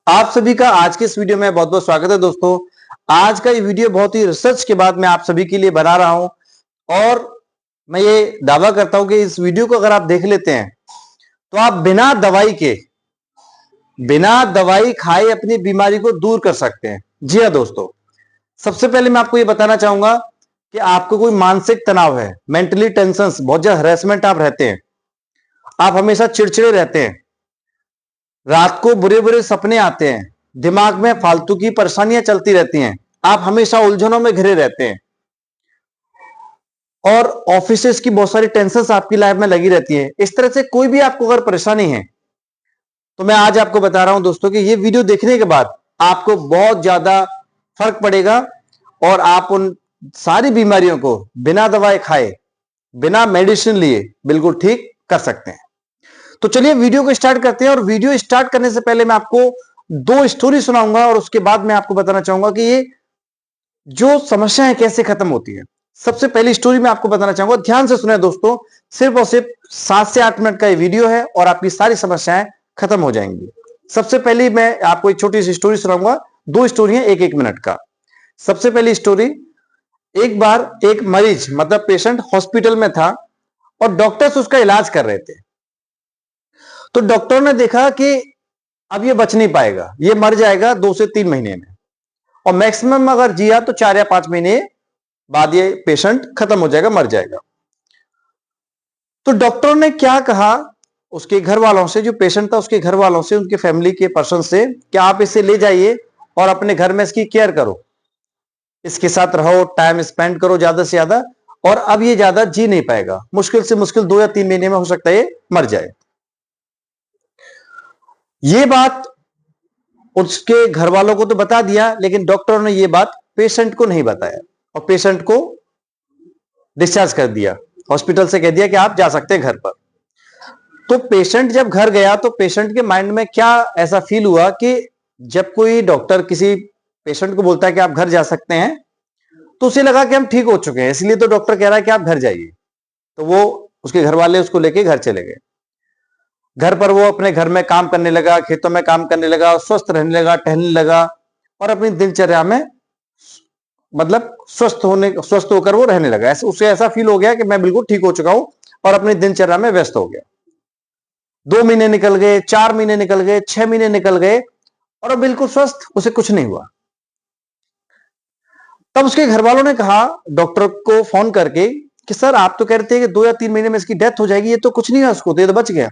आप सभी का आज के इस वीडियो में बहुत बहुत स्वागत है दोस्तों। आज का ये वीडियो बहुत ही रिसर्च के बाद मैं आप सभी के लिए बना रहा हूं और मैं ये दावा करता हूं कि इस वीडियो को अगर आप देख लेते हैं तो आप बिना दवाई खाए अपनी बीमारी को दूर कर सकते हैं। जी हाँ दोस्तों, सबसे पहले मैं आपको ये बताना चाहूंगा कि आपको कोई मानसिक तनाव है, मेंटली टेंशन, बहुत ज्यादा हरेसमेंट आप रहते हैं, आप हमेशा चिड़चिड़े रहते हैं, रात को बुरे बुरे सपने आते हैं, दिमाग में फालतू की परेशानियां चलती रहती हैं, आप हमेशा उलझनों में घिरे रहते हैं और ऑफिसेस की बहुत सारी टेंशन्स आपकी लाइफ में लगी रहती है। इस तरह से कोई भी आपको अगर परेशानी है तो मैं आज आपको बता रहा हूं दोस्तों कि ये वीडियो देखने के बाद आपको बहुत ज्यादा फर्क पड़ेगा और आप उन सारी बीमारियों को बिना दवाई खाए, बिना मेडिसिन लिए बिल्कुल ठीक कर सकते हैं। तो चलिए वीडियो को स्टार्ट करते हैं और वीडियो स्टार्ट करने से पहले मैं आपको दो स्टोरी सुनाऊंगा और उसके बाद मैं आपको बताना चाहूंगा कि ये जो समस्या है कैसे खत्म होती है। सबसे पहली स्टोरी मैं आपको बताना चाहूंगा, ध्यान से सुने दोस्तों, सिर्फ और सिर्फ 7 से 8 मिनट का ये वीडियो है और आपकी सारी समस्याएं खत्म हो जाएंगी। सबसे पहले मैं आपको एक छोटी सी स्टोरी सुनाऊंगा, दो स्टोरी है, एक एक मिनट का। सबसे पहली स्टोरी, एक बार एक मरीज मतलब पेशेंट हॉस्पिटल में था और डॉक्टर्स उसका इलाज कर रहे थे। तो डॉक्टर ने देखा कि अब ये बच नहीं पाएगा, ये मर जाएगा 2 से 3 महीने में, और मैक्सिमम अगर जिया तो 4 या 5 महीने बाद ये पेशेंट खत्म हो जाएगा, मर जाएगा। तो डॉक्टर ने क्या कहा उसके घर वालों से, जो पेशेंट था उसके घर वालों से, उनके फैमिली के पर्सन से, कि आप इसे ले जाइए और अपने घर में इसकी केयर करो, इसके साथ रहो, टाइम स्पेंड करो ज्यादा से ज्यादा, और अब ये ज्यादा जी नहीं पाएगा, मुश्किल से मुश्किल 2 या 3 महीने में हो सकता है ये मर जाए। ये बात उसके घर वालों को तो बता दिया, लेकिन डॉक्टर ने ये बात पेशेंट को नहीं बताया और पेशेंट को डिस्चार्ज कर दिया, हॉस्पिटल से कह दिया कि आप जा सकते हैं घर पर। तो पेशेंट जब घर गया तो पेशेंट के माइंड में क्या ऐसा फील हुआ कि जब कोई डॉक्टर किसी पेशेंट को बोलता है कि आप घर जा सकते हैं तो उसे लगा कि हम ठीक हो चुके हैं, इसलिए तो डॉक्टर कह रहा है कि आप घर जाइए। तो वो उसके घर वाले उसको लेके घर चले गए। घर पर वो अपने घर में काम करने लगा, खेतों में काम करने लगा, स्वस्थ रहने लगा, टहलने लगा और अपनी दिनचर्या में मतलब स्वस्थ होकर वो रहने लगा। उसे ऐसा फील हो गया कि मैं बिल्कुल ठीक हो चुका हूं और अपनी दिनचर्या में व्यस्त हो गया। 2 महीने निकल गए, 4 महीने निकल गए, 6 महीने निकल गए और बिल्कुल स्वस्थ, उसे कुछ नहीं हुआ। तब उसके घर वालों ने कहा डॉक्टर को फोन करके कि सर आप तो कह रहे थे कि 2 या 3 महीने में इसकी डेथ हो जाएगी, ये तो कुछ नहीं है उसको, तो ये तो बच गया।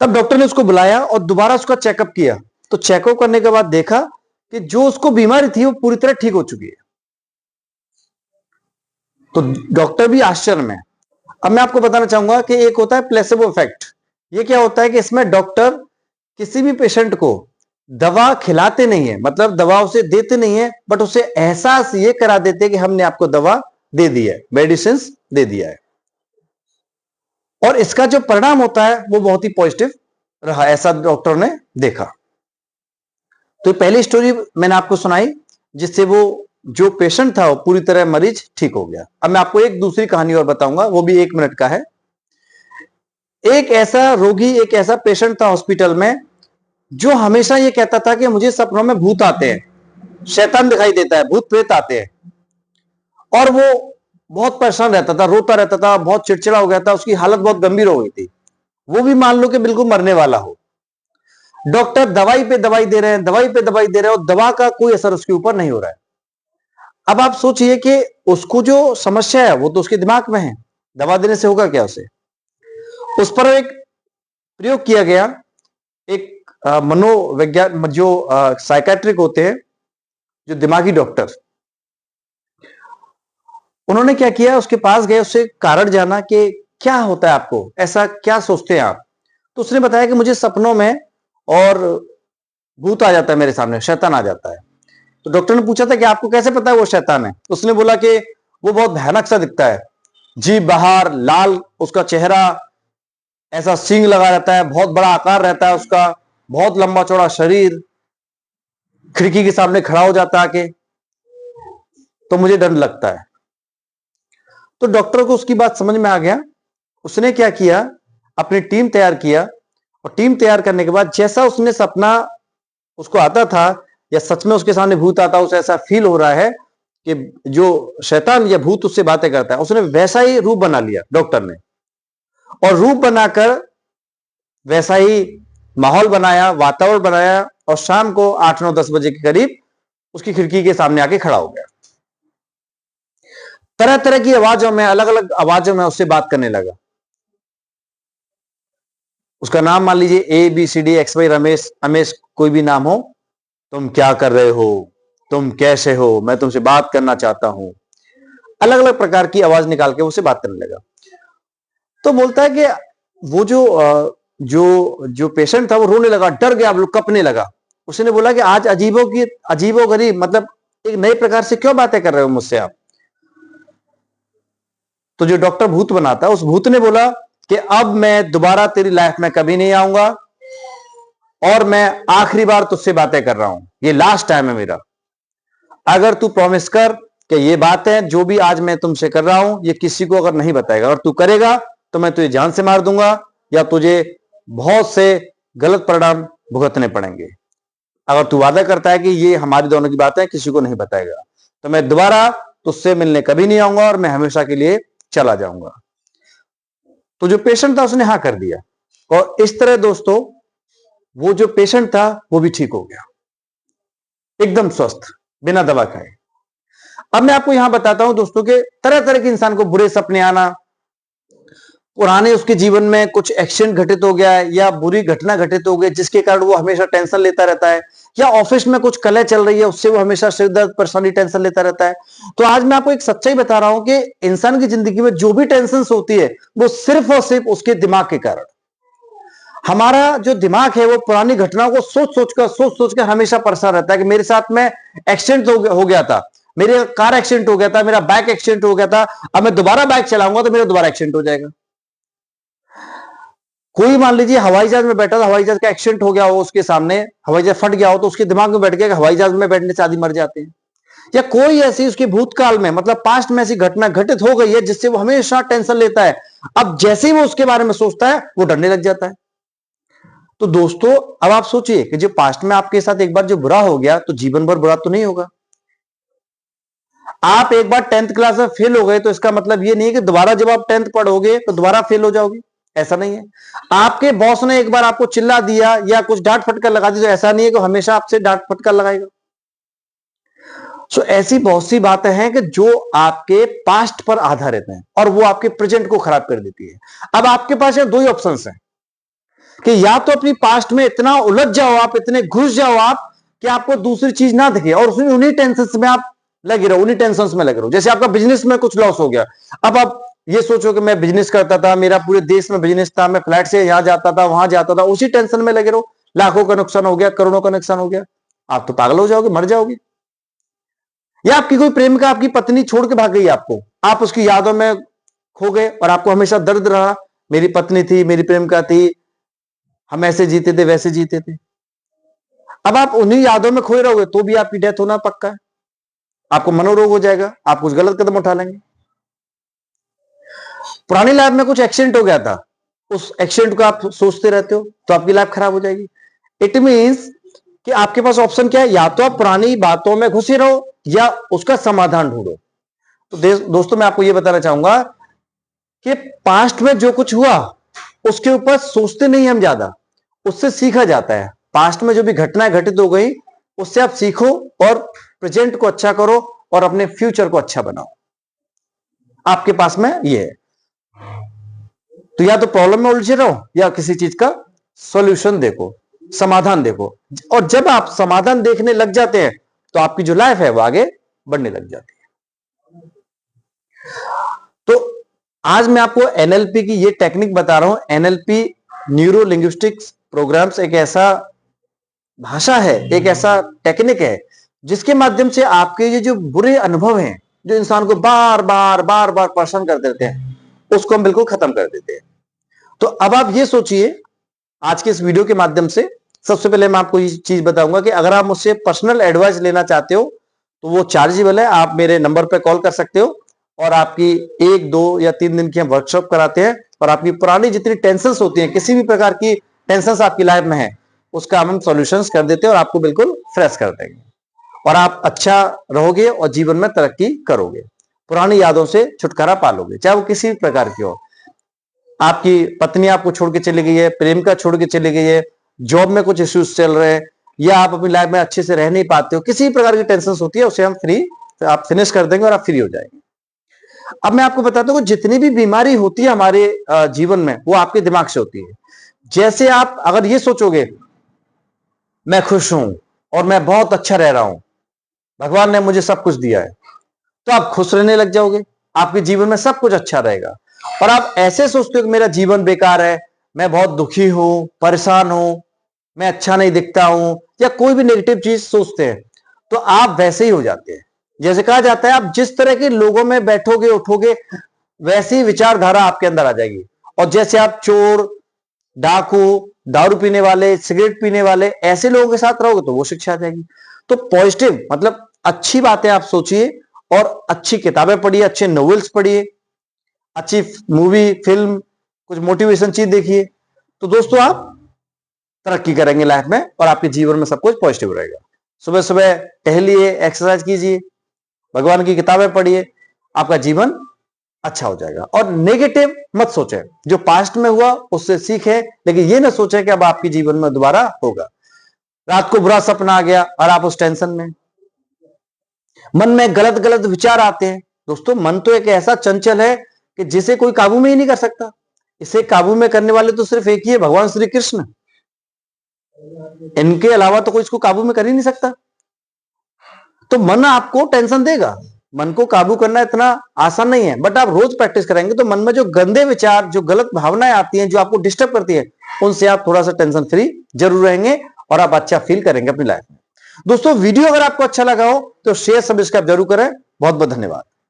तब डॉक्टर ने उसको बुलाया और दोबारा उसका चेकअप किया। तो चेकअप करने के बाद देखा कि जो उसको बीमारी थी वो पूरी तरह ठीक हो चुकी है। तो डॉक्टर भी आश्चर्य में। अब मैं आपको बताना चाहूंगा कि एक होता है प्लेसेबो इफेक्ट। ये क्या होता है कि इसमें डॉक्टर किसी भी पेशेंट को दवा खिलाते नहीं है, मतलब दवा उसे देते नहीं है, बट उसे एहसास ये करा देते हैं कि हमने आपको दवा दे दी है, मेडिसिन दे दिया है, और इसका जो परिणाम होता है वो बहुत ही पॉजिटिव रहा, ऐसा डॉक्टर ने देखा। तो पहली स्टोरी मैंने आपको सुनाई जिससे वो जो पेशेंट था वो पूरी तरह मरीज ठीक हो गया। अब मैं आपको एक दूसरी कहानी और बताऊंगा, वो भी 1 मिनट का है। एक ऐसा रोगी, एक ऐसा पेशेंट था हॉस्पिटल में जो हमेशा ये कहता था कि मुझे सपनों में भूत आते हैं, शैतान दिखाई देता है, भूत प्रेत आते हैं, और वो बहुत परेशान रहता था, रोता रहता था, बहुत चिड़चिड़ा हो गया था, उसकी हालत बहुत गंभीर हो गई थी। वो भी मान लो कि बिल्कुल मरने वाला हो। डॉक्टर दवाई पे दवाई दे रहे हैं, दवाई पे दवाई दे रहे हैं और दवा का कोई असर उसके ऊपर नहीं हो रहा है। अब आप सोचिए कि उसको जो समस्या है वो तो उसके दिमाग में है, दवा देने से होगा क्या उसे। उस पर एक प्रयोग किया गया, एक मनोविज्ञान जो साइकेट्रिक होते हैं, जो दिमागी डॉक्टर, उन्होंने क्या किया, उसके पास गए, उससे कारण जाना कि क्या होता है आपको, ऐसा क्या सोचते हैं आप। तो उसने बताया कि मुझे सपनों में और भूत आ जाता है मेरे सामने, शैतान आ जाता है। तो डॉक्टर ने पूछा था कि आपको कैसे पता है वो शैतान है। उसने बोला कि वो बहुत भयानक सा दिखता है, जीभ बाहर, लाल उसका चेहरा, ऐसा सींग लगा रहता है, बहुत बड़ा आकार रहता है उसका, बहुत लंबा चौड़ा शरीर, खिड़की के सामने खड़ा हो जाता है आके, तो मुझे डर लगता है। तो डॉक्टर को उसकी बात समझ में आ गया। उसने क्या किया, अपनी टीम तैयार किया और टीम तैयार करने के बाद जैसा उसने सपना उसको आता था या सच में उसके सामने भूत आता, उसे ऐसा फील हो रहा है कि जो शैतान या भूत उससे बातें करता है, उसने वैसा ही रूप बना लिया डॉक्टर ने, और रूप बनाकर वैसा ही माहौल बनाया, वातावरण बनाया, और शाम को 8-9-10 बजे के करीब उसकी खिड़की के सामने आके खड़ा हो गया। तरह तरह की आवाजों में, अलग अलग आवाजों में उससे बात करने लगा। उसका नाम मान लीजिए ABCD XY रमेश, अमेश, कोई भी नाम हो। तुम क्या कर रहे हो, तुम कैसे हो, मैं तुमसे बात करना चाहता हूं। अलग अलग प्रकार की आवाज निकाल के उससे बात करने लगा। तो बोलता है कि वो जो पेशेंट था वो रोने लगा, डर गया, कंपने लगा। उसने बोला कि आज अजीबो गरीब, मतलब एक नए प्रकार से क्यों बातें कर रहे हो मुझसे आप। तो जो डॉक्टर भूत बनाता, उस भूत ने बोला कि अब मैं दोबारा तेरी लाइफ में कभी नहीं आऊंगा, और मैं आखिरी बार तुझसे बातें कर रहा हूं, ये लास्ट टाइम है मेरा। अगर तू प्रॉमिस कर कि ये बातें जो भी आज मैं तुमसे कर रहा हूं ये किसी को अगर नहीं बताएगा, और तू करेगा तो मैं तुझे जान से मार दूंगा, या तुझे बहुत से गलत परिणाम भुगतने पड़ेंगे। अगर तू वादा करता है कि ये हमारी दोनों की बातें किसी को नहीं बताएगा, तो मैं दोबारा तुझसे मिलने कभी नहीं आऊंगा और मैं हमेशा के लिए चला जाऊंगा। तो जो पेशेंट था उसने हाँ कर दिया, और इस तरह दोस्तों वो जो पेशेंट था वो भी ठीक हो गया, एकदम स्वस्थ, बिना दवा खाए। अब मैं आपको यहां बताता हूं दोस्तों के तरह तरह के इंसान को बुरे सपने आना, पुराने उसके जीवन में कुछ एक्सीडेंट घटित हो गया है या बुरी घटना घटित हो गई जिसके कारण वो हमेशा टेंशन लेता रहता है, या ऑफिस में कुछ कलह चल रही है उससे वो हमेशा सिर दर्द, परेशानी, टेंशन लेता रहता है। तो आज मैं आपको एक सच्चाई बता रहा हूं कि इंसान की जिंदगी में जो भी टेंशन होती है वो सिर्फ और सिर्फ उसके दिमाग के कारण। हमारा जो दिमाग है वो पुरानी घटनाओं को सोच सोच कर हमेशा परेशान रहता है कि मेरे साथ में एक्सीडेंट हो गया था, मेरे कार एक्सीडेंट हो गया था, मेरा बाइक एक्सीडेंट हो गया था, अब मैं दोबारा बाइक चलाऊंगा तो मेरा दोबारा एक्सीडेंट हो जाएगा। कोई मान लीजिए हवाई जहाज में बैठा था, हवाई जहाज का एक्सीडेंट हो गया हो, उसके सामने हवाई जहाज फट गया हो, तो उसके दिमाग में बैठ गया कि हवाई जहाज में बैठने से आदमी मर जाते हैं। या कोई ऐसी उसके भूतकाल में, मतलब पास्ट में ऐसी घटना घटित हो गई है जिससे वो हमेशा टेंशन लेता है, अब जैसे ही वो उसके बारे में सोचता है वो डरने लग जाता है। तो दोस्तों अब आप सोचिए कि जो पास्ट में आपके साथ एक बार जो बुरा हो गया तो जीवन भर बुरा तो नहीं होगा। आप एक बार 10th क्लास में फेल हो गए तो इसका मतलब ये नहीं कि दोबारा जब आप 10th पढ़ोगे तो दोबारा फेल हो जाओगे, ऐसा नहीं है। आपके बॉस ने एक बार आपको चिल्ला दिया या कुछ डांट फटकार लगा दी तो ऐसा नहीं है कि हमेशा आपसे डांट फटकार लगाएगा। सो ऐसी बहुत सी बातें हैं कि जो आपके पास्ट पर आधारित हैं और वो आपके प्रेजेंट को खराब कर देती है। अब आपके पास दो ही ऑप्शंस हैं कि या तो अपनी पास्ट में इतना उलझ जाओ आप, इतने घुस जाओ आप कि आपको दूसरी चीज ना दिखे और उन्हीं टेंशन में आप लगे रहो, उन्हीं टेंशन में लगे रहो। जैसे आपका बिजनेस में कुछ लॉस हो गया, अब आप ये सोचो कि मैं बिजनेस करता था, मेरा पूरे देश में बिजनेस था, मैं फ्लैट से यहां जाता था वहां जाता था, उसी टेंशन में लगे रहो, लाखों का नुकसान हो गया, करोड़ों का नुकसान हो गया, आप तो पागल हो जाओगे, मर जाओगे। या आपकी कोई प्रेमिका, आपकी पत्नी छोड़ के भाग गई आपको, आप उसकी यादों में खो गए और आपको हमेशा दर्द रहा, मेरी पत्नी थी, मेरी प्रेमिका थी, हम ऐसे जीते थे, वैसे जीते थे। अब आप उन्हीं यादों में खोए रहोगे तो भी आपकी डेथ होना पक्का है, आपको मनोरोग हो जाएगा, आप कुछ गलत कदम उठा लेंगे। पुरानी लाइफ में कुछ एक्सीडेंट हो गया था, उस एक्सीडेंट को आप सोचते रहते हो तो आपकी लाइफ खराब हो जाएगी। इट मींस कि आपके पास ऑप्शन क्या है, या तो आप पुरानी बातों में घुसे रहो या उसका समाधान ढूंढो। तो दोस्तों मैं आपको यह बताना चाहूंगा कि पास्ट में जो कुछ हुआ उसके ऊपर सोचते नहीं हम ज्यादा, उससे सीखा जाता है। पास्ट में जो भी घटनाएं घटित हो गई उससे आप सीखो और प्रेजेंट को अच्छा करो और अपने फ्यूचर को अच्छा बनाओ। आपके पास में ये है, तो या तो प्रॉब्लम में उलझे रहो या किसी चीज का सॉल्यूशन देखो, समाधान देखो। और जब आप समाधान देखने लग जाते हैं तो आपकी जो लाइफ है वो आगे बढ़ने लग जाती है। तो आज मैं आपको एनएलपी की ये टेक्निक बता रहा हूं। एनएलपी न्यूरो लिंग्विस्टिक्स प्रोग्राम्स एक ऐसा भाषा है, एक ऐसा टेक्निक है जिसके माध्यम से आपके ये जो बुरे अनुभव हैं, जो इंसान को बार बार परेशान कर देते हैं, उसको हम बिल्कुल खत्म कर देते हैं। तो अब आप ये सोचिए, आज के इस वीडियो के माध्यम से सबसे पहले मैं आपको ये चीज बताऊंगा कि अगर आप मुझसे पर्सनल एडवाइस लेना चाहते हो तो वो चार्जेबल है। आप मेरे नंबर पर कॉल कर सकते हो और आपकी 1, 2 या 3 दिन की हम वर्कशॉप कराते हैं और आपकी पुरानी जितनी टेंशन्स होती हैं, किसी भी प्रकार की टेंशन आपकी लाइफ में है उसका हम सॉल्यूशंस कर देते हैं और आपको बिल्कुल फ्रेश कर देंगे और आप अच्छा रहोगे और जीवन में तरक्की करोगे, पुरानी यादों से छुटकारा पालोगे, चाहे वो किसी भी प्रकार की हो। आपकी पत्नी आपको छोड़ के चली गई है, प्रेमिका छोड़ के चली गई है, जॉब में कुछ इश्यूज चल रहे हैं, या आप अपनी लाइफ में अच्छे से रह नहीं पाते हो, किसी प्रकार की टेंशन होती है उसे हम आप फिनिश कर देंगे और आप फ्री हो जाएंगे। अब मैं आपको बताता हूँ जितनी भी बीमारी होती है हमारे जीवन में वो आपके दिमाग से होती है। जैसे आप अगर ये सोचोगे मैं खुश हूं और मैं बहुत अच्छा रह रहा हूं, भगवान ने मुझे सब कुछ दिया है, तो आप खुश रहने लग जाओगे, आपके जीवन में सब कुछ अच्छा रहेगा। और आप ऐसे सोचते हो कि मेरा जीवन बेकार है, मैं बहुत दुखी हूं, परेशान हूं, मैं अच्छा नहीं दिखता हूं, या कोई भी नेगेटिव चीज सोचते हैं, तो आप वैसे ही हो जाते हैं। जैसे कहा जाता है आप जिस तरह के लोगों में बैठोगे उठोगे वैसी विचारधारा आपके अंदर आ जाएगी। और जैसे आप चोर, डाकू, दारू पीने वाले, सिगरेट पीने वाले ऐसे लोगों के साथ रहोगे तो वो शिक्षा आ जाएगी। तो पॉजिटिव मतलब अच्छी बातें आप सोचिए और अच्छी किताबें पढ़िए, अच्छे नॉवेल्स पढ़िए, अच्छी मूवी, फिल्म, कुछ मोटिवेशन चीज देखिए, तो दोस्तों आप तरक्की करेंगे लाइफ में और आपके जीवन में सब कुछ पॉजिटिव रहेगा। सुबह सुबह टहलिए, एक्सरसाइज कीजिए, भगवान की किताबें पढ़िए, आपका जीवन अच्छा हो जाएगा। और नेगेटिव मत सोचें, जो पास्ट में हुआ उससे सीखें, लेकिन ये ना सोचें कि अब आपके जीवन में दोबारा होगा। रात को बुरा सपना आ गया और आप उस टेंशन में, मन में गलत गलत विचार आते हैं। दोस्तों मन तो एक ऐसा चंचल है कि जिसे कोई काबू में ही नहीं कर सकता। इसे काबू में करने वाले तो सिर्फ एक ही है, भगवान श्री कृष्ण। इनके अलावा तो कोई इसको काबू में कर ही नहीं सकता। तो मन आपको टेंशन देगा, मन को काबू करना इतना आसान नहीं है, बट आप रोज प्रैक्टिस करेंगे तो मन में जो गंदे विचार, जो गलत भावनाएं आती हैं, जो आपको डिस्टर्ब करती है, उनसे आप थोड़ा सा टेंशन फ्री जरूर रहेंगे और आप अच्छा फील करेंगे अपनी लाइफ में। दोस्तों वीडियो अगर आपको अच्छा लगा हो तो शेयर, सब्सक्राइब जरूर करें। बहुत बहुत धन्यवाद।